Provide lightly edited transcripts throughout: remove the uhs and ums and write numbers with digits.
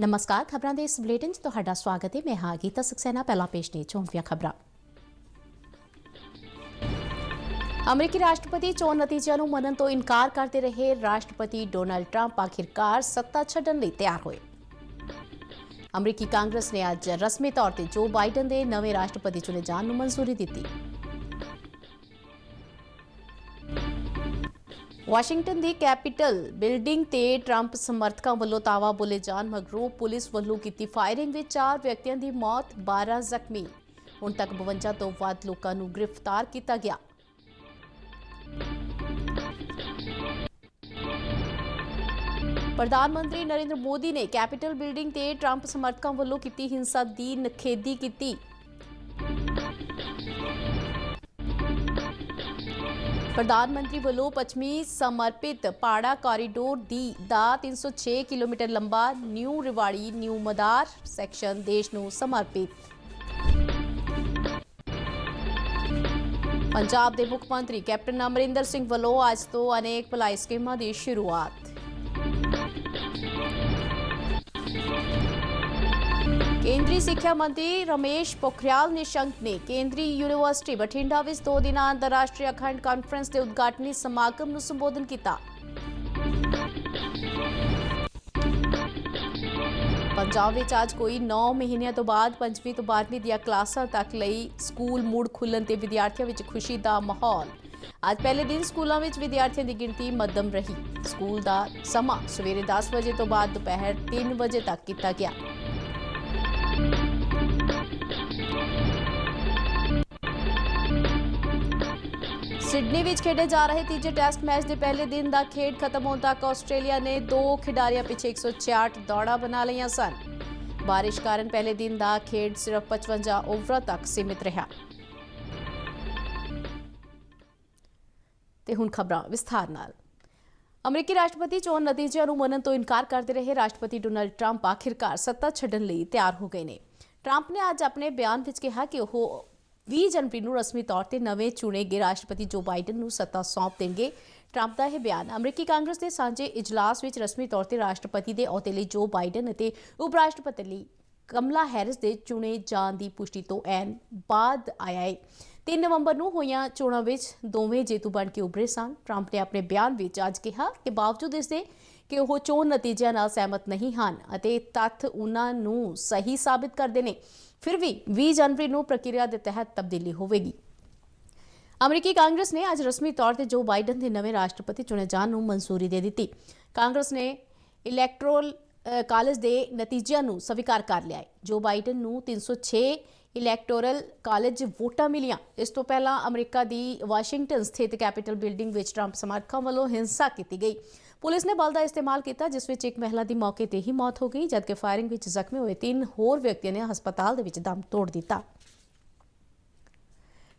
नमस्कार। खबरों के इस बुलेटिन च तुहाडा स्वागत है। मैं हाँ गीता सक्सेना। पहला पेश ने चौंकिया खबर। अमरीकी राष्ट्रपति चोण नतीजों को मनन तो इनकार करते रहे राष्ट्रपति डोनाल्ड ट्रंप आखिरकार सत्ता छड्डण लई तैयार हुए। अमरीकी कांग्रेस ने अज रस्मी तौर पर जो बाइडन के नवे राष्ट्रपति चुने जाने को मंजूरी दी। वाशिंगटन की कैपिटल बिल्डिंग ते ट्रंप समर्थकों वालों तावा बोले जान मगरों पुलिस वालों की फायरिंग में 4 व्यक्तियों की मौत, 12 जख्मी। हुण तक 52 तो वध लोगों को गिरफ्तार किया गया। प्रधानमंत्री नरेंद्र मोदी ने कैपिटल बिल्डिंग ते ट्रंप समर्थकों वालों की हिंसा की निखेधी की। प्रधानमंत्री वालों पश्चिमी समर्पित पहाड़ा कॉरीडोर दा 306 किलोमीटर लंबा न्यू रिवाड़ी न्यू मदार सैक्शन देश को समर्पित। पंजाब के मुख्यमंत्री कैप्टन अमरिंदर सिंह वालों अज तो अनेक भलाई स्कीमां की शुरुआत। केंद्रीय शिक्षा मंत्री रमेश पोखरियाल निशंक ने केंद्रीय यूनिवर्सिटी बठिंडा में 2 दिना अंतरराष्ट्रीय अखंड कांफ्रेंस के उद्घाटनी समागम को संबोधन किया। पंजाब में आज कोई 9 महीनों तो बाद 5वीं तो 12वीं दी क्लासां तक लई स्कूल मुड़ खुलण ते विद्यार्थियों में खुशी का माहौल। आज पहले दिन स्कूलों में विद्यार्थियों की गिनती मध्यम रही। स्कूल का समा सवेरे 10 बजे तो बाद दोपहर 3 बजे तक किया गया। सिडनी में खेडे जा रहे तीजे टेस्ट मैच के पहले दिन का खेड खत्म होने तक ऑस्ट्रेलिया ने 2 खिडारियों पीछे 166 दौड़ा बना लिया सन। बारिश कारण पहले दिन का खेड सिर्फ 55 ओवरों तक सीमित रहा। ते हुण खबरां विस्तार नाल। अमरीकी राष्ट्रपति चोण नतीजों को मनन तो इनकार करते रहे राष्ट्रपति डोनाल्ड ट्रंप आखिरकार सत्ता छड्डण लई तैयार हो गए ने। ट्रंप ने अज अपने बयान विच कहा कि वह 20 जनवरी को रस्मी तौर पर नवे चुने गए राष्ट्रपति जो बाइडन को सत्ता सौंप देंगे। ट्रंप का यह बयान अमरीकी कांग्रेस के सांझे इजलास में रस्मी तौर पर राष्ट्रपति के अहुदे लई जो बाइडन और उप राष्ट्रपति लई कमला हैरिस के चुने जाने की पुष्टि तो ऐन बाद आया है। 3 नवंबर को होईयां चोणां विच दोवें जेतू बन के उभरे सन। ट्रंप ने अपने बयान में अज कहा कि बावजूद इसके कि वह चोण नतीजों नाल सहमत नहीं हैं अते तत्थ उन्हां नूं सही साबित करते हैं, फिर भी 20 जनवरी को प्रक्रिया के तहत तब्दीली होगी। अमरीकी कांग्रेस ने आज रस्मी तौर पर जो बाइडन के नवे राष्ट्रपति चुने जाने को मंजूरी दे दी। कांग्रेस ने इलैक्टोरल कालेज के नतीजों को स्वीकार कर लिया है। जो बाइडन को 306 इलैक्टोरल कालेज वोटां मिलियां। इस तो पहला अमरीका की वाशिंगटन स्थित कैपिटल बिल्डिंग में ट्रंप समर्थकों वालों हिंसा की गई। पुलिस ने बल का इस्तेमाल किया जिस विच एक महिला की मौके पर ही मौत हो गई जबकि फायरिंग में जख्मी हुए 3 होर व्यक्तियों ने हस्पताल दे विच दम तोड़ दिता।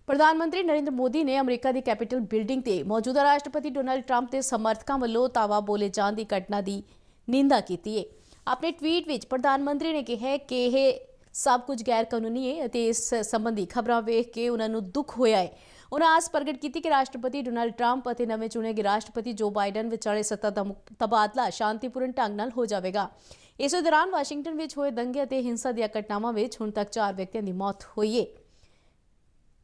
प्रधानमंत्री नरेंद्र मोदी ने अमरीका की कैपिटल बिल्डिंग से मौजूदा राष्ट्रपति डोनाल्ड ट्रंप के समर्थकों वालों तावा बोले जाने की घटना की निंदा की है। अपने ट्वीट में प्रधानमंत्री ने कहा कि यह सब कुछ गैर कानूनी है और इस संबंधी खबरां वेख के उन्होंने दुख होया है। उन्होंने आस प्रगट की कि राष्ट्रपति डोनाल्ड ट्रंप और नवे चुने गए राष्ट्रपति जो बाइडन विचाले सत्ता का तबादला शांतिपूर्ण ढंग नाल हो जाएगा। इस दौरान वाशिंगटन में हुए दंगे और हिंसा दी घटनावां में हुण तक 4 व्यक्तियों की मौत हुई है।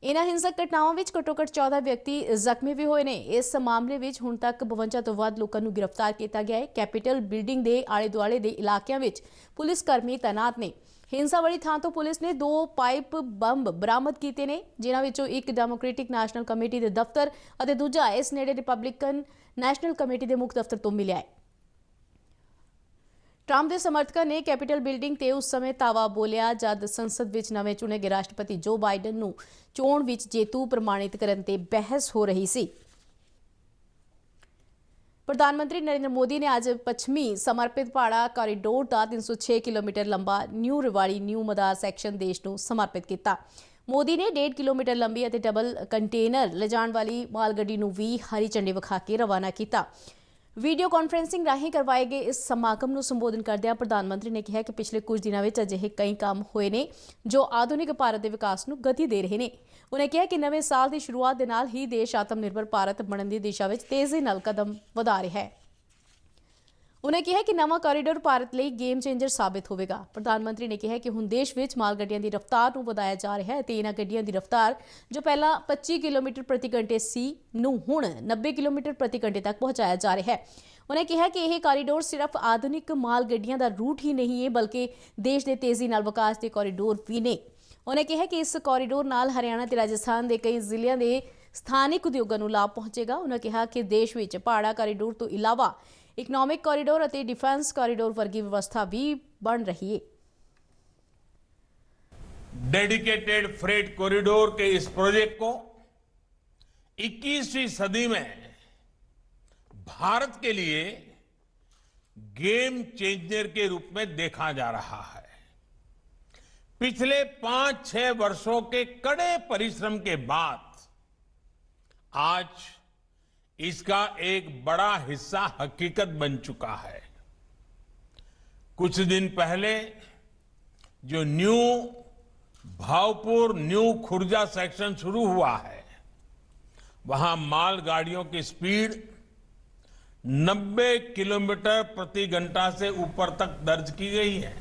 इन्हां हिंसक घटनावां में घट्टो-घट्ट 14 व्यक्ति जख्मी भी हुए हैं। इस मामले में हुण तक 52 तो वध लोगों को गिरफ्तार किया गया है। कैपिटल बिल्डिंग के आले दुआले के इलाकों में पुलिसकर्मी तैनात ने। हिंसा वाली थां तो पुलिस ने 2 पाइप बंब बरामद किए हैं जिन्हां विचों एक डेमोक्रेटिक नैशनल कमेटी के दफ्तर और दूजा इस नेड़े रिपब्लिकन नैशनल कमेटी के मुख्य दफ्तर तो मिलिया है। ट्रंप के समर्थकों ने कैपिटल बिल्डिंग ते उस समय तावा बोलिया जद संसद विच नवे चुने गए राष्ट्रपति जो बाइडन नूं चोण विच जेतू प्रमाणित करन ते बहस हो रही सी। प्रधानमंत्री नरेंद्र मोदी ने आज पश्चिमी समर्पित पहाड़ा कॉरीडोर का 306 किलोमीटर लंबा न्यू रिवाड़ी न्यू मदार सैक्शन देश को समर्पित किया। मोदी ने 1.5 किलोमीटर लंबी और डबल कंटेनर ले जाने वाली मालगड्डी को भी हरी झंडी विखा के रवाना किया। वीडियो कॉन्फ्रेंसिंग राही करवाए गए इस समागम को संबोधन करदे प्रधानमंत्री ने कहा कि पिछले कुछ दिनों में अजिहे कई काम हुए ने जो आधुनिक भारत के विकास को गति दे रहे हैं। उन्हें कहा कि नवे साल की शुरुआत के नाल ही देश आत्मनिर्भर भारत बनने की दिशा में तेजी नाल कदम वधा रहा है। उन्हें कहा कि नवा कॉरीडोर भारत ਲਈ गेम चेंजर साबित होगा। प्रधानमंत्री ने कहा कि हुण देश ਵਿੱਚ माल ਗੱਡੀਆਂ ਦੀ रफ्तार ਨੂੰ ਵਧਾਇਆ ਜਾ ਰਿਹਾ ਹੈ ਤੇ ਇਹਨਾਂ ਗੱਡੀਆਂ ਦੀ रफ्तार जो ਪਹਿਲਾਂ 25 किलोमीटर प्रति घंटे ਸੀ ਨੂੰ ਹੁਣ 90 किलोमीटर प्रति घंटे तक पहुंचाया जा रहा है। उन्हें कहा कि यह कॉरीडोर सिर्फ आधुनिक माल ਗੱਡੀਆਂ ਦਾ रूट ही नहीं है बल्कि देश के तेजी नाल विकास के कॉरीडोर भी ने। उन्हें कहा कि इस कॉरीडोर नाल हरियाणा ते राजस्थान के कई ਜ਼ਿਲ੍ਹਿਆਂ ਦੇ ਸਥਾਨਿਕ ਉਦਯੋਗਾਂ ਨੂੰ ਲਾਭ ਪਹੁੰਚੇਗਾ। उन्हें कहा कि देश ਵਿੱਚ ਪਹਾੜਾ कॉरीडोर तो इलावा इकनॉमिक कॉरीडोर और डिफेंस कॉरीडोर वर्गी व्यवस्था भी बन रही है। डेडिकेटेड फ्रेट कॉरिडोर के इस प्रोजेक्ट को 21वीं सदी में भारत के लिए गेम चेंजर के रूप में देखा जा रहा है। पिछले 5-6 वर्षों के कड़े परिश्रम के बाद आज इसका एक बड़ा हिस्सा हकीकत बन चुका है। कुछ दिन पहले जो new Bhavpur new Khurja section शुरू हुआ है, वहां माल गाड़ियों की स्पीड 90 किलोमीटर प्रति घंटा से ऊपर तक दर्ज की गई है।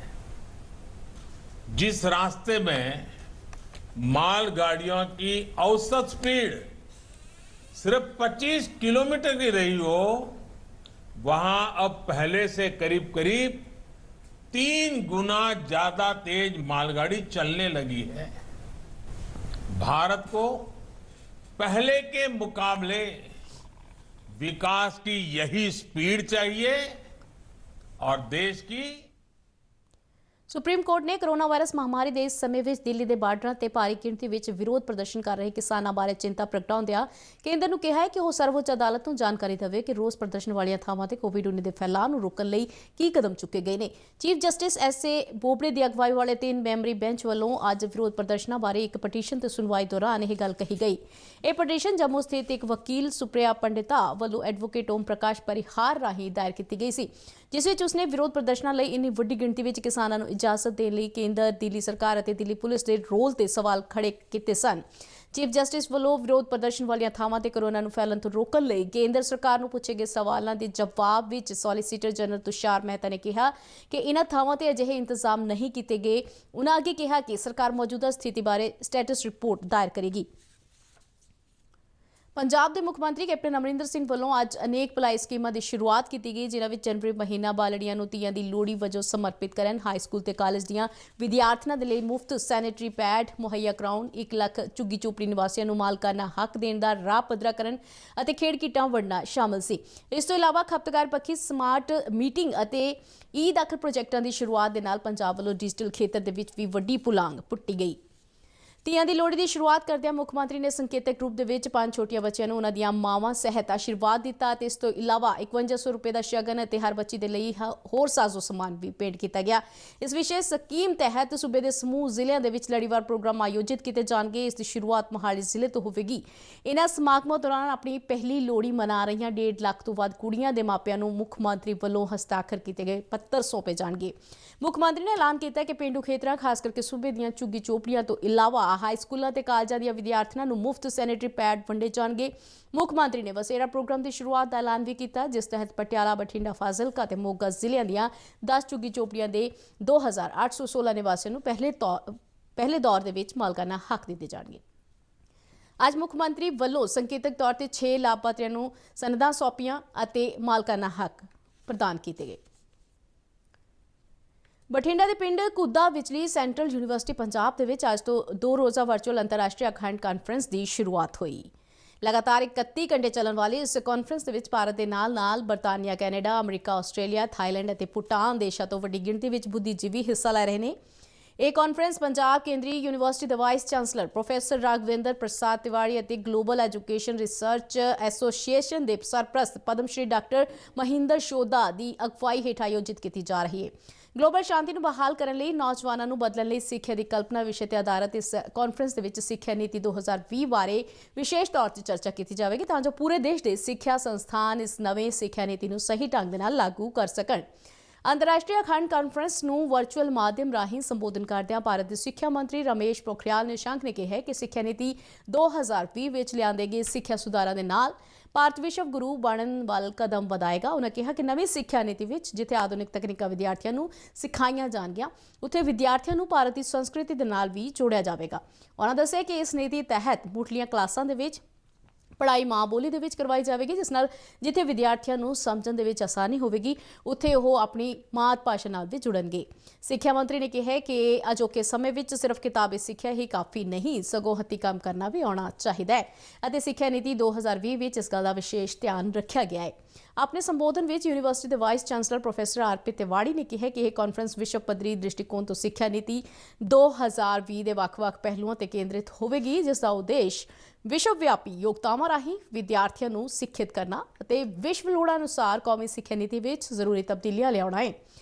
जिस रास्ते में माल गाड़ियों की औसत स्पीड सिर्फ 25 किलोमीटर की रही हो, वहां अब पहले से करीब करीब 3 गुना ज्यादा तेज मालगाड़ी चलने लगी है। भारत को पहले के मुकाबले विकास की यही स्पीड चाहिए और देश की सुप्रीम कोर्ट ने कोरोना वायरस महामारी के इस समय ਵਿੱਚ ਦਿੱਲੀ ਦੇ ਬਾਰਡਰਾਂ ਤੇ ਭਾਰੀ ਗਿਣਤੀ ਵਿੱਚ ਵਿਰੋਧ ਪ੍ਰਦਰਸ਼ਨ ਕਰ ਰਹੇ ਕਿਸਾਨਾਂ ਬਾਰੇ ਚਿੰਤਾ ਪ੍ਰਗਟਾਉਂਦਿਆਂ ਕੇਂਦਰ ਨੂੰ ਕਿਹਾ ਹੈ ਕਿ ਉਹ ਸਰਵਉੱਚ ਅਦਾਲਤ ਨੂੰ ਜਾਣਕਾਰੀ ਦੇਵੇ ਕਿ ਰੋਸ ਪ੍ਰਦਰਸ਼ਨ ਵਾਲੀਆਂ ਥਾਵਾਂ ਤੇ ਕੋਵਿਡ-19 ਦੇ ਫੈਲਾਅ ਨੂੰ ਰੋਕਣ ਲਈ ਕੀ ਕਦਮ ਚੁੱਕੇ ਗਏ ਨੇ। Chief justice S A. ਬੋਬੜੇ ਦੀ ਅਗਵਾਈ ਵਾਲੇ 3 ਮੈਂਬਰੀ ਬੈਂਚ ਵੱਲੋਂ ਅੱਜ ਵਿਰੋਧ ਪ੍ਰਦਰਸ਼ਨਾਂ ਬਾਰੇ ਇੱਕ ਪਟੀਸ਼ਨ ਤੇ ਸੁਣਵਾਈ ਦੌਰਾਨ ਇਹ ਗੱਲ ਕਹੀ ਗਈ। ਇਹ ਪਟੀਸ਼ਨ ਜੰਮੂ ਸਥਿਤ ਇੱਕ ਵਕੀਲ ਸੁਪ੍ਰਿਆ ਪੰਡਿਤਾ ਵੱਲੋਂ ਐਡਵੋਕੇਟ ਓਮ ਪ੍ਰਕਾਸ਼ ਪਰਿਹਾਰ ਰਾਹੀਂ ਦਾਇਰ ਕੀਤੀ ਗਈ ਸੀ, ਜਿਸ ਵਿੱਚ ਉਸਨੇ ਵਿਰੋਧ ਪ੍ਰਦਰਸ਼ਨਾਂ ਲਈ ਇੰਨੀ ਵੱਡੀ ਗਿਣਤੀ ਵਿੱਚ ਕਿਸਾਨਾਂ ਨੂੰ ਇਜਾਜ਼ਤ ਦੇਣ ਲਈ ਕੇਂਦਰ, ਦਿੱਲੀ ਸਰਕਾਰ ਅਤੇ ਦਿੱਲੀ ਪੁਲਿਸ ਦੇ ਰੋਲ ਤੇ ਸਵਾਲ ਖੜੇ ਕੀਤੇ ਸਨ। ਚੀਫ ਜਸਟਿਸ ਵੱਲੋਂ ਵਿਰੋਧ ਪ੍ਰਦਰਸ਼ਨ ਵਾਲੀਆਂ ਥਾਵਾਂ ਤੇ ਕੋਰੋਨਾ ਨੂੰ ਫੈਲਣ ਤੋਂ ਰੋਕਣ ਲਈ ਕੇਂਦਰ ਸਰਕਾਰ ਨੂੰ ਪੁੱਛੇ ਗਏ ਸਵਾਲਾਂ ਦੇ ਜਵਾਬ ਵਿੱਚ ਸੋਲੀਸਿਟਰ ਜਨਰਲ ਤੁਸ਼ਾਰ ਮਹਿਤਾ ਨੇ ਕਿਹਾ ਕਿ ਇਹਨਾਂ ਥਾਵਾਂ ਤੇ ਅਜਿਹੇ ਇੰਤਜ਼ਾਮ ਨਹੀਂ ਕੀਤੇ ਗਏ। ਉਨ੍ਹਾਂ ਅੱਗੇ ਕਿਹਾ ਕਿ ਸਰਕਾਰ ਮੌਜੂਦਾ ਸਥਿਤੀ ਬਾਰੇ ਸਟੇਟਸ ਰਿਪੋਰਟ ਦਾਇਰ ਕਰੇਗੀ। पंजाब के मुख्यमंत्री कैप्टन अमरिंदर सिंह वालों अज अनेक भलाई स्कीमां की शुरुआत की गई, जिन्हां विच जनवरी महीना बालड़ियां नूं तीआं दी लोहड़ी वजों समर्पित करन, हाई स्कूल ते कॉलेज दीआं विद्यार्थियों के लिए मुफ्त सैनेटरी पैड मुहैया कराउण, 1 लाख झुग्गी झोपड़ी निवासियों नूं मालकाना हक देण दा राह पद्धरा करन अते खेड किटां वंडना शामिल सी। इस तों इलावा खपतकार पक्षी स्मार्ट मीटिंग अते ई दाखल प्रोजैक्टां की शुरुआत दे नाल पंजाब वालों डिजिटल खेतर दे विच वी वड्डी पुलांग पुट्टी गई। ਧੀਆਂ ਦੀ ਲੋਹੜੀ ਦੀ ਸ਼ੁਰੂਆਤ ਕਰਦਿਆਂ ਮੁੱਖ ਮੰਤਰੀ ਨੇ ਸੰਕੇਤਕ ਰੂਪ ਦੇ ਵਿੱਚ 5 ਛੋਟੀਆਂ ਬੱਚੀਆਂ ਨੂੰ ਉਹਨਾਂ ਦੀਆਂ ਮਾਵਾਂ ਸਹਿਤ ਆਸ਼ੀਰਵਾਦ ਦਿੱਤਾ ਅਤੇ ਇਸ ਤੋਂ ਇਲਾਵਾ 5100 ਰੁਪਏ ਦਾ ਸ਼ਗਨ ਅਤੇ ਹਰ ਬੱਚੀ ਦੇ ਲਈ ਹੋਰ ਸਾਜ਼ੋ ਸਮਾਨ ਵੀ ਭੇਂਟ ਕੀਤਾ ਗਿਆ। ਇਸ ਵਿਸ਼ੇਸ਼ ਸਕੀਮ ਤਹਿਤ ਸੂਬੇ ਦੇ ਸਮੂਹ ਜ਼ਿਲ੍ਹਿਆਂ ਦੇ ਵਿੱਚ ਲੜੀਵਾਰ ਪ੍ਰੋਗਰਾਮ ਆਯੋਜਿਤ ਕੀਤੇ ਜਾਣਗੇ। ਇਸ ਦੀ ਸ਼ੁਰੂਆਤ ਮੋਹਾਲੀ ਜ਼ਿਲ੍ਹੇ ਤੋਂ ਹੋਵੇਗੀ। ਇਹਨਾਂ ਸਮਾਗਮਾਂ ਦੌਰਾਨ ਆਪਣੀ ਪਹਿਲੀ ਲੋਹੜੀ ਮਨਾ ਰਹੀਆਂ 1.5 ਲੱਖ ਤੋਂ ਵੱਧ ਕੁੜੀਆਂ ਦੇ ਮਾਪਿਆਂ ਨੂੰ ਮੁੱਖ ਮੰਤਰੀ ਵੱਲੋਂ ਹਸਤਾਖਰ ਕੀਤੇ ਗਏ ਪੱਤਰ ਸੌਂਪੇ ਜਾਣਗੇ। ਮੁੱਖ ਮੰਤਰੀ ਨੇ ਐਲਾਨ ਕੀਤਾ ਕਿ ਪੇਂਡੂ ਖੇਤਰਾਂ ਖਾਸ ਕਰਕੇ ਸੂਬੇ ਦੀਆਂ ਝੁੱਗੀ ਝੋਪੜੀਆਂ ਤੋਂ ਇਲਾਵਾ ਹਾਈ ਸਕੂਲਾਂ ਤੇ ਕਾਲਜਾਂ ਦੀਆਂ ਵਿਦਿਆਰਥਣਾਂ ਨੂੰ ਮੁਫਤ ਸੈਨੇਟਰੀ ਪੈਡ ਵੰਡੇ ਜਾਣਗੇ। ਮੁੱਖ ਮੰਤਰੀ ਨੇ ਵਸੇਰਾ ਪ੍ਰੋਗਰਾਮ ਦੀ ਸ਼ੁਰੂਆਤ ਦਾ ਐਲਾਨ ਵੀ ਕੀਤਾ, ਜਿਸ ਤਹਿਤ ਪਟਿਆਲਾ, ਬਠਿੰਡਾ, ਫਾਜ਼ਿਲਕਾ ਤੇ ਮੋਗਾ ਜ਼ਿਲ੍ਹਿਆਂ ਦੀਆਂ 10 ਝੁੱਗੀ ਝੋਪੜੀਆਂ ਦੇ 2816 ਨਿਵਾਸੀਆਂ ਨੂੰ ਪਹਿਲੇ ਦੌਰ ਦੇ ਵਿੱਚ ਮਾਲਕਾਨਾ ਹੱਕ ਦਿੱਤੇ ਜਾਣਗੇ। ਅੱਜ ਮੁੱਖ ਮੰਤਰੀ ਵੱਲੋਂ ਸੰਕੇਤਕ ਤੌਰ ਤੇ 6 ਲਾਭਪਾਤਰੀਆਂ ਨੂੰ ਸਨਦਾਂ ਸੌਂਪੀਆਂ ਅਤੇ ਮਾਲਕਾਨਾ ਹੱਕ ਪ੍ਰਦਾਨ ਕੀਤੇ ਗਏ। ਬਠਿੰਡਾ ਦੇ ਪਿੰਡ ਘੁੱਦਾ ਵਿਚਲੀ ਸੈਂਟਰਲ ਯੂਨੀਵਰਸਿਟੀ ਪੰਜਾਬ ਦੇ ਵਿੱਚ ਅੱਜ ਤੋਂ 2 ਰੋਜ਼ਾ ਵਰਚੁਅਲ ਅੰਤਰਰਾਸ਼ਟਰੀ ਅਖੰਡ ਕਾਨਫਰੰਸ ਦੀ ਸ਼ੁਰੂਆਤ ਹੋਈ। ਲਗਾਤਾਰ 31 ਘੰਟੇ ਚੱਲਣ ਵਾਲੀ ਇਸ ਕਾਨਫਰੰਸ ਦੇ ਵਿੱਚ ਭਾਰਤ ਦੇ ਨਾਲ-ਨਾਲ ਬਰਤਾਨੀਆ, ਕੈਨੇਡਾ, ਅਮਰੀਕਾ, ਆਸਟ੍ਰੇਲੀਆ, ਥਾਈਲੈਂਡ ਅਤੇ ਭੂਟਾਨ ਦੇਸ਼ਾਂ ਤੋਂ ਵੱਡੀ ਗਿਣਤੀ ਵਿੱਚ ਬੁੱਧੀਜੀਵੀ ਹਿੱਸਾ ਲੈ ਰਹੇ ਨੇ। ਇਹ ਕਾਨਫਰੰਸ ਪੰਜਾਬ ਕੇਂਦਰੀ ਯੂਨੀਵਰਸਿਟੀ ਦੇ ਵਾਈਸ ਚਾਂਸਲਰ ਪ੍ਰੋਫੈਸਰ ਰਾਘਵੇਂਦਰ ਪ੍ਰਸਾਦ ਤਿਵਾੜੀ ਅਤੇ ਗਲੋਬਲ ਐਜੂਕੇਸ਼ਨ ਰਿਸਰਚ ਐਸੋਸੀਏਸ਼ਨ ਦੇ ਸਰਪ੍ਰਸਤ ਪਦਮ ਸ਼੍ਰੀ ਡਾਕਟਰ ਮਹਿੰਦਰ ਸ਼ੋਦਾ ਦੀ ਅਗਵਾਈ ਹੇਠ ਆਯੋਜਿਤ ਕੀਤੀ ਜਾ ਰਹੀ ਹੈ। ਗਲੋਬਲ ਸ਼ਾਂਤੀ ਨੂੰ ਬਹਾਲ ਕਰਨ ਲਈ ਨੌਜਵਾਨਾਂ ਨੂੰ ਬਦਲਣ ਲਈ ਸਿੱਖਿਆ ਦੀ ਕਲਪਨਾ ਵਿਸ਼ੇ ਤੇ ਆਧਾਰਿਤ ਇਸ ਕਾਨਫਰੰਸ ਦੇ ਵਿੱਚ ਸਿੱਖਿਆ ਨੀਤੀ 2020 ਬਾਰੇ ਵਿਸ਼ੇਸ਼ ਤੌਰ ਤੇ ਚਰਚਾ ਕੀਤੀ ਜਾਵੇਗੀ, ਤਾਂ ਜੋ ਪੂਰੇ ਦੇਸ਼ ਦੇ ਸਿੱਖਿਆ ਸੰਸਥਾਨ ਇਸ ਨਵੇਂ ਸਿੱਖਿਆ ਨੀਤੀ ਨੂੰ ਸਹੀ ਢੰਗ ਦੇ ਨਾਲ ਲਾਗੂ ਕਰ ਸਕਣ। ਅੰਤਰਰਾਸ਼ਟਰੀ ਅਖੰਡ ਕਾਨਫਰੰਸ ਨੂੰ ਵਰਚੁਅਲ ਮਾਧਿਅਮ ਰਾਹੀਂ ਸੰਬੋਧਨ ਕਰਦਿਆਂ ਭਾਰਤ ਦੇ ਸਿੱਖਿਆ ਮੰਤਰੀ ਰਮੇਸ਼ ਪੋਖਰਿਆਲ ਨਿਸ਼ਾਂਕ ਨੇ ਕਿਹਾ ਕਿ ਸਿੱਖਿਆ ਨੀਤੀ 2020 ਵਿੱਚ ਲਿਆਂਦੇ ਗਏ ਸਿੱਖਿਆ ਸੁਧਾਰਾਂ ਦੇ ਨਾਲ ਭਾਰਤ ਵਿਸ਼ਵ ਗੁਰੂ ਬਣਨ ਵੱਲ ਕਦਮ ਵਧਾਏਗਾ। ਉਨ੍ਹਾਂ ਕਿਹਾ ਕਿ ਨਵੀਂ ਸਿੱਖਿਆ ਨੀਤੀ ਵਿੱਚ ਜਿੱਥੇ ਆਧੁਨਿਕ ਤਕਨੀਕਾਂ ਵਿਦਿਆਰਥੀਆਂ ਨੂੰ ਸਿਖਾਈਆਂ ਜਾਣਗੀਆਂ, ਉੱਥੇ ਵਿਦਿਆਰਥੀਆਂ ਨੂੰ ਭਾਰਤ ਦੀ ਸੰਸਕ੍ਰਿਤੀ ਦੇ ਨਾਲ ਵੀ ਜੋੜਿਆ ਜਾਵੇਗਾ। ਉਨ੍ਹਾਂ ਦੱਸਿਆ ਕਿ ਇਸ ਨੀਤੀ ਤਹਿਤ ਮੁੱਢਲੀਆਂ ਕਲਾਸਾਂ ਦੇ ਵਿੱਚ ਪੜ੍ਹਾਈ ਮਾਂ ਬੋਲੀ ਦੇ ਵਿੱਚ ਕਰਵਾਈ ਜਾਵੇਗੀ, ਜਿਸ ਨਾਲ ਜਿੱਥੇ ਵਿਦਿਆਰਥੀਆਂ ਨੂੰ ਸਮਝਣ ਦੇ ਵਿੱਚ ਆਸਾਨੀ ਹੋਵੇਗੀ, ਉੱਥੇ ਉਹ ਆਪਣੀ ਮਾਤ ਭਾਸ਼ਾ ਨਾਲ ਵੀ ਜੁੜਨਗੇ। ਸਿੱਖਿਆ ਮੰਤਰੀ ਨੇ ਕਿਹਾ ਕਿ ਅਜੋਕੇ ਸਮੇਂ ਵਿੱਚ ਸਿਰਫ ਕਿਤਾਬੀ ਸਿੱਖਿਆ ਹੀ ਕਾਫੀ ਨਹੀਂ, ਸਗੋਂ ਹੱਥੀਂ ਕੰਮ ਕਰਨਾ ਵੀ ਆਉਣਾ ਚਾਹੀਦਾ ਹੈ ਅਤੇ ਸਿੱਖਿਆ ਨੀਤੀ 2020 ਵਿੱਚ ਇਸ ਗੱਲ ਦਾ ਵਿਸ਼ੇਸ਼ ਧਿਆਨ ਰੱਖਿਆ ਗਿਆ ਹੈ। ਆਪਣੇ ਸੰਬੋਧਨ ਵਿੱਚ ਯੂਨੀਵਰਸਿਟੀ ਦੇ vice chancellor professor RP Tiwari ਨੇ ਕਿਹਾ ਕਿ ਇਹ ਕਾਨਫਰੰਸ ਵਿਸ਼ਵ ਪੱਧਰੀ ਦ੍ਰਿਸ਼ਟੀਕੋਣ ਤੋਂ ਸਿੱਖਿਆ ਨੀਤੀ 2020 ਦੇ ਵੱਖ-ਵੱਖ ਪਹਿਲੂਆਂ ਤੇ ਕੇਂਦਰਿਤ ਹੋਵੇਗੀ, ਜਿਸ ਦਾ ਉਦੇਸ਼ ਵਿਸ਼ਵ ਵਿਆਪੀ ਯੋਗਤਾਵਾਂ ਰਾਹੀਂ ਵਿਦਿਆਰਥੀਆਂ ਨੂੰ ਸਿੱਖਿਅਤ ਕਰਨਾ ਅਤੇ ਵਿਸ਼ਵ ਲੋੜਾਂ ਅਨੁਸਾਰ ਕੌਮੀ ਸਿੱਖਿਆ ਨੀਤੀ ਵਿੱਚ ਜ਼ਰੂਰੀ ਤਬਦੀਲੀਆਂ ਲਿਆਉਣਾ ਹੈ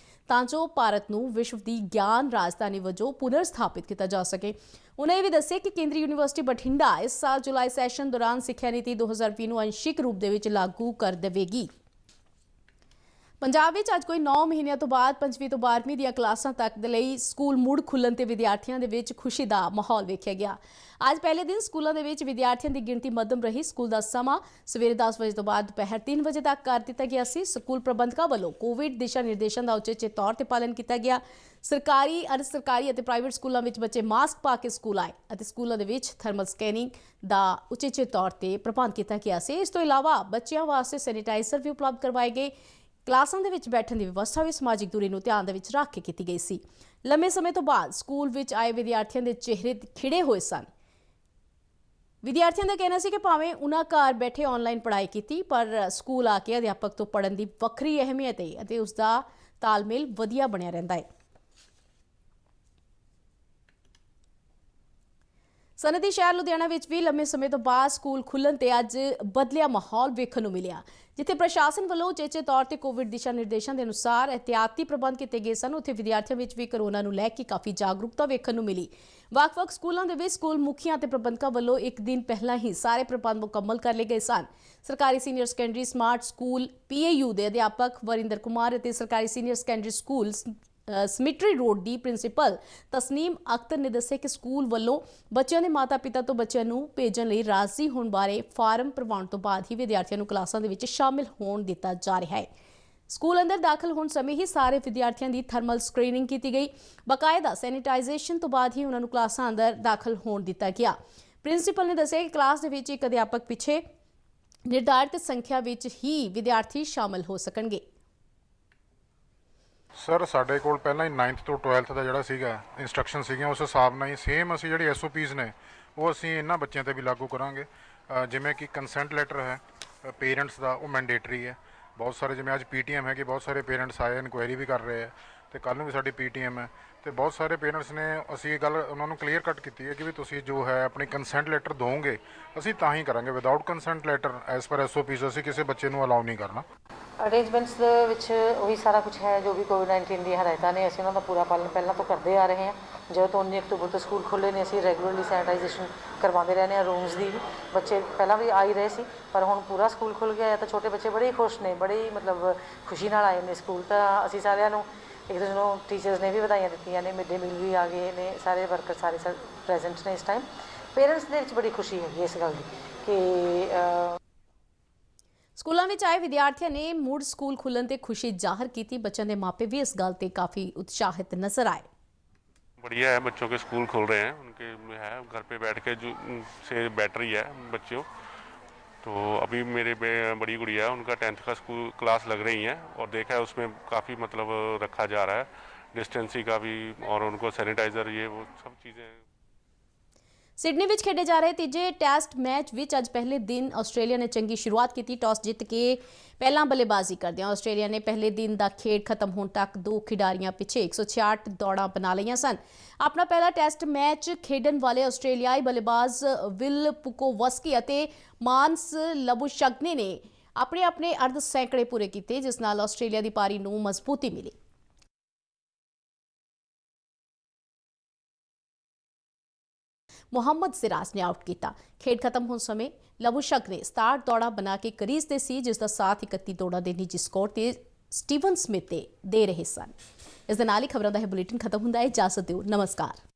ਤਾਂ ਜੋ ਭਾਰਤ ਨੂੰ ਵਿਸ਼ਵ ਦੀ ਗਿਆਨ ਰਾਜਧਾਨੀ ਵਜੋਂ ਪੁਨਰ ਸਥਾਪਿਤ ਕੀਤਾ ਜਾ ਸਕੇ। ਉਨ੍ਹਾਂ ਇਹ ਵੀ ਦੱਸਿਆ ਕਿ ਕੇਂਦਰੀ ਯੂਨੀਵਰਸਿਟੀ ਬਠਿੰਡਾ ਇਸ ਸਾਲ ਜੁਲਾਈ ਸੈਸ਼ਨ ਦੌਰਾਨ ਸਿੱਖਿਆ ਨੀਤੀ 2020 ਨੂੰ ਅੰਸ਼ਿਕ ਰੂਪ ਦੇ ਵਿੱਚ ਲਾਗੂ ਕਰ ਦੇਵੇਗੀ। ਪੰਜਾਬ ਵਿੱਚ ਅੱਜ ਕੋਈ 9 ਮਹੀਨਿਆਂ ਤੋਂ ਬਾਅਦ 5ਵੀਂ ਤੋਂ 12ਵੀਂ ਦੀਆਂ ਕਲਾਸਾਂ ਤੱਕ ਦੇ ਲਈ ਸਕੂਲ ਮੁੜ ਖੁੱਲ੍ਹਣ ਤੇ ਵਿਦਿਆਰਥੀਆਂ ਦੇ ਵਿੱਚ ਖੁਸ਼ੀ ਦਾ ਮਾਹੌਲ ਵੇਖਿਆ ਗਿਆ। ਅੱਜ ਪਹਿਲੇ ਦਿਨ ਸਕੂਲਾਂ ਦੇ ਵਿੱਚ ਵਿਦਿਆਰਥੀਆਂ ਦੀ ਗਿਣਤੀ ਮੱਧਮ ਰਹੀ। ਸਕੂਲ ਦਾ ਸਮਾਂ ਸਵੇਰੇ 10 ਵਜੇ ਤੋਂ ਬਾਅਦ ਦੁਪਹਿਰ 3 ਵਜੇ ਤੱਕ ਕਰ ਦਿੱਤਾ ਗਿਆ ਸੀ। ਸਕੂਲ ਪ੍ਰਬੰਧਕਾਂ ਵੱਲੋਂ ਕੋਵਿਡ ਦਿਸ਼ਾ ਨਿਰਦੇਸ਼ਾਂ ਦਾ ਉਚੇਚੇ ਤੌਰ ਤੇ ਪਾਲਣ ਕੀਤਾ ਗਿਆ। ਸਰਕਾਰੀ, ਅਰਧ ਸਰਕਾਰੀ ਅਤੇ ਪ੍ਰਾਈਵੇਟ ਸਕੂਲਾਂ ਵਿੱਚ ਬੱਚੇ ਮਾਸਕ ਪਾ ਕੇ ਸਕੂਲ ਆਏ ਅਤੇ ਸਕੂਲਾਂ ਦੇ ਵਿੱਚ ਥਰਮਲ ਸਕੈਨਿੰਗ ਦਾ ਉਚੇਚੇ ਤੌਰ ਤੇ ਪ੍ਰਬੰਧ ਕੀਤਾ ਗਿਆ ਸੀ। ਇਸ ਤੋਂ ਇਲਾਵਾ ਬੱਚਿਆਂ ਵਾਸਤੇ ਸੈਨੀਟਾਈਜ਼ਰ ਵੀ ਉਪਲਬਧ ਕਰਵਾਏ ਗਏ। ਕਲਾਸਾਂ ਦੇ ਵਿੱਚ ਬੈਠਣ ਦੀ ਵਿਵਸਥਾ ਵੀ ਸਮਾਜਿਕ ਦੂਰੀ ਨੂੰ ਧਿਆਨ ਦੇ ਵਿੱਚ ਰੱਖ ਕੇ ਕੀਤੀ ਗਈ ਸੀ। ਲੰਮੇ ਸਮੇਂ ਤੋਂ ਬਾਅਦ ਸਕੂਲ ਵਿੱਚ ਆਏ ਵਿਦਿਆਰਥੀਆਂ ਦੇ ਚਿਹਰੇ ਖਿੜੇ ਹੋਏ ਸਨ। ਵਿਦਿਆਰਥੀਆਂ ਦਾ ਕਹਿਣਾ ਸੀ ਕਿ ਭਾਵੇਂ ਉਹਨਾਂ ਘਰ ਬੈਠੇ ਆਨਲਾਈਨ ਪੜ੍ਹਾਈ ਕੀਤੀ, ਪਰ ਸਕੂਲ ਆ ਕੇ ਅਧਿਆਪਕ ਤੋਂ ਪੜ੍ਹਨ ਦੀ ਵੱਖਰੀ ਅਹਿਮੀਅਤ ਹੈ ਅਤੇ ਉਸ ਦਾ ਤਾਲਮੇਲ ਵਧੀਆ ਬਣਿਆ ਰਹਿੰਦਾ ਹੈ। ਸਨਅਤੀ ਸ਼ਹਿਰ ਲੁਧਿਆਣਾ ਵਿੱਚ ਵੀ ਲੰਮੇ ਸਮੇਂ ਤੋਂ ਬਾਅਦ ਸਕੂਲ ਖੁੱਲ੍ਹਣ ਤੇ ਅੱਜ ਬਦਲਿਆ ਮਾਹੌਲ ਵੇਖਣ ਨੂੰ ਮਿਲਿਆ। ਜਿੱਥੇ ਪ੍ਰਸ਼ਾਸਨ ਵੱਲੋਂ ਉਚੇਚੇ ਤੌਰ ਤੇ ਕੋਵਿਡ ਦਿਸ਼ਾ ਨਿਰਦੇਸ਼ਾਂ ਦੇ ਅਨੁਸਾਰ ਇਹਤਿਆਤੀ ਪ੍ਰਬੰਧ ਕੀਤੇ ਗਏ ਸਨ, ਉੱਥੇ ਵਿਦਿਆਰਥੀਆਂ ਵਿੱਚ ਵੀ ਕੋਰੋਨਾ ਨੂੰ ਲੈ ਕੇ ਕਾਫੀ ਜਾਗਰੂਕਤਾ ਵੇਖਣ ਨੂੰ ਮਿਲੀ। ਵੱਖ-ਵੱਖ ਸਕੂਲਾਂ ਦੇ ਵਿੱਚ ਸਕੂਲ ਮੁਖੀਆਂ ਅਤੇ ਪ੍ਰਬੰਧਕਾਂ ਵੱਲੋਂ ਇੱਕ ਦਿਨ ਪਹਿਲਾਂ ਹੀ ਸਾਰੇ ਪ੍ਰਬੰਧ ਮੁਕੰਮਲ ਕਰ ਲਏ ਗਏ ਸਨ। ਸਰਕਾਰੀ senior secondary smart school PAU ਦੇ ਅਧਿਆਪਕ ਵਰਿੰਦਰ ਕੁਮਾਰ ਅਤੇ ਸਰਕਾਰੀ ਸੀਨੀਅਰ ਸੈਕੰਡਰੀ ਸਕੂਲ ਸਮਿਟਰੀ ਰੋਡ ਦੀ ਪ੍ਰਿੰਸੀਪਲ ਤਸਨੀਮ ਅਖਤਰ ਨੇ ਦੱਸਿਆ ਕਿ ਸਕੂਲ ਵੱਲੋਂ ਬੱਚਿਆਂ ਦੇ ਮਾਤਾ-ਪਿਤਾ ਤੋਂ ਬੱਚਿਆਂ ਨੂੰ ਭੇਜਣ ਲਈ ਰਾਜ਼ੀ ਹੋਣ ਬਾਰੇ ਫਾਰਮ ਭਰਵਾਉਣ ਤੋਂ ਬਾਅਦ ਹੀ ਵਿਦਿਆਰਥੀਆਂ ਨੂੰ ਕਲਾਸਾਂ ਦੇ ਵਿੱਚ ਸ਼ਾਮਿਲ ਹੋਣ ਦਿੱਤਾ ਜਾ ਰਿਹਾ ਹੈ। ਸਕੂਲ ਅੰਦਰ ਦਾਖਲ ਹੋਣ ਸਮੇਂ ਹੀ ਸਾਰੇ ਵਿਦਿਆਰਥੀਆਂ ਦੀ ਥਰਮਲ ਸਕਰੀਨਿੰਗ ਕੀਤੀ ਗਈ। ਬਕਾਇਦਾ ਸੈਨੀਟਾਈਜ਼ੇਸ਼ਨ ਤੋਂ ਬਾਅਦ ਹੀ ਉਹਨਾਂ ਨੂੰ ਕਲਾਸਾਂ ਅੰਦਰ ਦਾਖਲ ਹੋਣ ਦਿੱਤਾ ਗਿਆ। ਪ੍ਰਿੰਸੀਪਲ ਨੇ ਦੱਸਿਆ ਕਿ ਕਲਾਸ ਦੇ ਵਿੱਚ ਇੱਕ ਅਧਿਆਪਕ ਪਿੱਛੇ ਨਿਰਧਾਰਿਤ ਸੰਖਿਆ ਵਿੱਚ ਹੀ ਵਿਦਿਆਰਥੀ ਸ਼ਾਮਿਲ ਹੋ ਸਕਣਗੇ। ਸਰ ਸਾਡੇ ਕੋਲ ਪਹਿਲਾਂ ਹੀ 9th ਤੋਂ 12th ਦਾ ਜਿਹੜਾ ਸੀਗਾ ਇੰਸਟਰਕਸ਼ਨ ਸੀਗੀਆਂ, ਉਸ ਹਿਸਾਬ ਨਾਲ ਹੀ ਸੇਮ ਅਸੀਂ ਜਿਹੜੀ SOPs ਨੇ ਉਹ ਅਸੀਂ ਇਹਨਾਂ ਬੱਚਿਆਂ ਤੇ ਵੀ ਲਾਗੂ ਕਰਾਂਗੇ। ਜਿਵੇਂ ਕਿ ਕੰਸੈਂਟ ਲੈਟਰ ਹੈ ਪੇਰੈਂਟਸ ਦਾ, ਉਹ ਮੈਂਡੇਟਰੀ ਹੈ। ਬਹੁਤ ਸਾਰੇ ਜਿਵੇਂ ਅੱਜ PTM ਹੈ ਕਿ ਬਹੁਤ ਸਾਰੇ ਪੇਰੈਂਟਸ ਆਏ ਇਨਕੁਆਇਰੀ ਵੀ ਕਰ ਰਹੇ ਹੈ ਤੇ ਕੱਲ੍ਹ ਨੂੰ ਵੀ ਸਾਡੀ PTM ਹੈ ਤੇ ਬਹੁਤ ਸਾਰੇ ਪੇਰੈਂਟਸ ਨੇ ਅਸੀਂ ਇਹ ਗੱਲ ਉਹਨਾਂ ਨੂੰ ਕਲੀਅਰ ਕੱਟ ਕੀਤੀ ਹੈ ਕਿ ਵੀ ਤੁਸੀਂ ਜੋ ਹੈ ਆਪਣੀ ਕੰਸੈਂਟ ਲੈਟਰ ਦੋਗੇ ਅਸੀਂ ਤਾਂ ਹੀ ਕਰਾਂਗੇ। Without consent letter as per SOPs ਅਸੀਂ ਕਿਸੇ ਬੱਚੇ ਨੂੰ ਅਲਾਉ ਨਹੀਂ ਕਰਨਾ। ਅਰੇਂਜਮੈਂਟਸ ਦੇ ਵਿੱਚ ਉਹੀ ਸਾਰਾ ਕੁਝ ਹੈ ਜੋ ਵੀ ਕੋਵਿਡ-19 ਦੀਆਂ ਹਦਾਇਤਾਂ ਨੇ, ਅਸੀਂ ਉਹਨਾਂ ਦਾ ਪੂਰਾ ਪਾਲਣ ਪਹਿਲਾਂ ਤੋਂ ਕਰਦੇ ਆ ਰਹੇ ਹਾਂ। ਜਦੋਂ ਤੋਂ 19 ਅਕਤੂਬਰ ਤੋਂ ਸਕੂਲ ਖੁੱਲ੍ਹੇ ਨੇ ਅਸੀਂ ਰੈਗੂਲਰਲੀ ਸੈਨੀਟਾਈਜੇਸ਼ਨ ਕਰਵਾਉਂਦੇ ਰਹਿੰਦੇ ਹਾਂ ਰੂਮਸ ਦੀ ਵੀ। ਬੱਚੇ ਪਹਿਲਾਂ ਵੀ ਆ ਹੀ ਰਹੇ ਸੀ ਪਰ ਹੁਣ ਪੂਰਾ ਸਕੂਲ ਖੁੱਲ੍ਹ ਗਿਆ ਹੈ ਤਾਂ ਛੋਟੇ ਬੱਚੇ ਬੜੇ ਹੀ ਖੁਸ਼ ਨੇ, ਬੜੀ ਮਤਲਬ ਖੁਸ਼ੀ ਨਾਲ ਆਏ ਨੇ ਸਕੂਲ। ਤਾਂ ਅਸੀਂ ਸਾਰਿਆਂ ਨੂੰ ਇੱਕ ਦੂਜੇ ਨੂੰ ਟੀਚਰਸ ਨੇ ਵੀ ਵਧਾਈਆਂ ਦਿੱਤੀਆਂ ਨੇ, ਮਿਡ ਡੇ ਮੀਲ ਵੀ ਆ ਗਏ ਨੇ, ਸਾਰੇ ਵਰਕਰ ਸਾਰੇ ਪ੍ਰੈਜ਼ੈਂਟ ਨੇ ਇਸ ਟਾਈਮ। ਪੇਰੈਂਟਸ ਦੇ ਵਿੱਚ ਬੜੀ ਖੁਸ਼ੀ ਹੈਗੀ ਇਸ ਗੱਲ ਦੀ ਕਿ ਸਕੂਲਾਂ ਵਿੱਚ ਆਏ ਵਿਦਿਆਰਥੀਆਂ ਨੇ ਮੁੜ ਸਕੂਲ ਖੁੱਲ੍ਹਣ ਤੇ ਖੁਸ਼ੀ ਜ਼ਾਹਰ ਕੀਤੀ। ਬੱਚਿਆਂ ਦੇ ਮਾਪੇ ਵੀ ਇਸ ਗੱਲ ਤੇ काफ़ी उत्साहित नजर आए। बढ़िया है, बच्चों के स्कूल खुल रहे हैं, उनके है घर पे बैठ के जो से बेटर ही है बच्चों। तो अभी मेरे बड़ी गुड़िया है, उनका 10th का स्कूल क्लास लग रही है और देखा है उसमें काफ़ी मतलब रखा जा रहा है डिस्टेंसिंग का भी और उनको सैनिटाइज़र ये वो सब चीज़ें। सिडनी ਵਿੱਚ ਖੇਡੇ ਜਾ ਰਹੇ ਤੀਜੇ ਟੈਸਟ ਮੈਚ ਵਿੱਚ ਅੱਜ ਪਹਿਲੇ ਦਿਨ ਆਸਟ੍ਰੇਲੀਆ ਨੇ ਚੰਗੀ ਸ਼ੁਰੂਆਤ ਕੀਤੀ। ਟਾਸ ਜਿੱਤ ਕੇ ਪਹਿਲਾਂ ਬੱਲੇਬਾਜ਼ੀ ਕਰਦਿਆਂ ਆਸਟ੍ਰੇਲੀਆ ਨੇ ਪਹਿਲੇ ਦਿਨ ਦਾ ਖੇਡ ਖਤਮ ਹੋਣ ਤੱਕ ਦੋ ਖਿਡਾਰੀਆਂ ਪਿੱਛੇ 166 ਦੌੜਾਂ ਬਣਾ ਲਈਆਂ ਸਨ। ਆਪਣਾ ਪਹਿਲਾ ਟੈਸਟ ਮੈਚ ਖੇਡਣ ਵਾਲੇ ਆਸਟ੍ਰੇਲੀਆਈ ਬੱਲੇਬਾਜ਼ ਵਿਲ ਪੁਕੋਵਸਕੀ ਅਤੇ ਮਾਨਸ ਲਬੁਸ਼ਗਨੇ ਨੇ ਆਪਣੇ ਅਰਧ ਸੈਂਕੜੇ ਪੂਰੇ ਕੀਤੇ, ਜਿਸ ਨਾਲ ਆਸਟ੍ਰੇਲੀਆ ਦੀ ਪਾਰੀ ਨੂੰ ਮਜ਼ਬੂਤੀ ਮਿਲੀ। ਮੁਹੰਮਦ ਸਿਰਾਜ ਨੇ ਆਊਟ ਕੀਤਾ। ਖੇਡ ਖਤਮ ਹੋਣ ਸਮੇਂ ਲਬੁਸ਼ਕ ਨੇ 67 ਦੌੜਾਂ ਬਣਾ ਕੇ ਕਰੀਜ਼ ਤੇ ਸੀ, ਜਿਸ ਦਾ ਸਾਥ 31 ਦੌੜਾਂ ਦੇ ਨਿੱਜੀ ਸਕੋਰ ਤੇ ਸਟੀਵਨ ਸਮਿਥ ਦੇ ਰਹੇ ਸਨ। ਇਸ ਦੇ ਨਾਲ ਹੀ ਖਬਰਾਂ ਦਾ ਇਹ ਬੁਲੇਟਿਨ ਖਤਮ ਹੁੰਦਾ ਹੈ। ਇਜਾਜ਼ਤ ਦਿਓ। ਨਮਸਕਾਰ।